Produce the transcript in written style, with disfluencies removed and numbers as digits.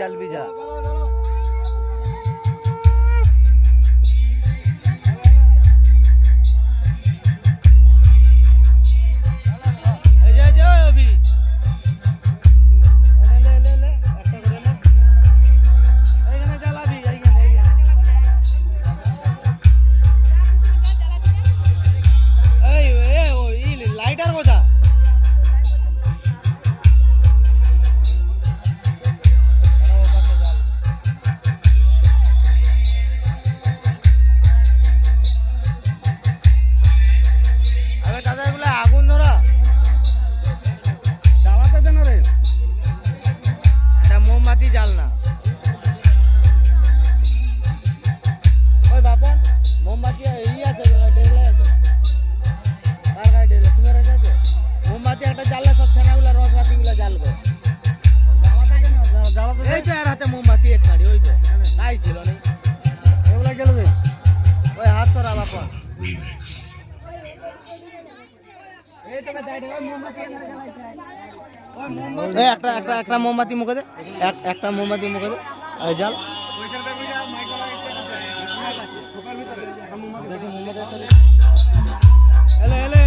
জ্বালবি যা। মোমবাতি জাল না ওই বাপন মোমবাতি এই আছে ডেলে আছে তার গায়ে ডেলে সুন্দর আছে মোমবাতি একটা জ্বাললে সব ছানাগুলো রসবাতি গুলো জ্বালবে এই তো আর হাতে মোমবাতি এক খাড়ি ওই তো তাই ছিল না ওগুলা জ্বালবে ওই হাত সরা বাপন এই তো দাঁড়িয়ে মোমবাতি একটা মোমবাতি মুখে দে একটা মোমবাতি মুখে দে জাল এলে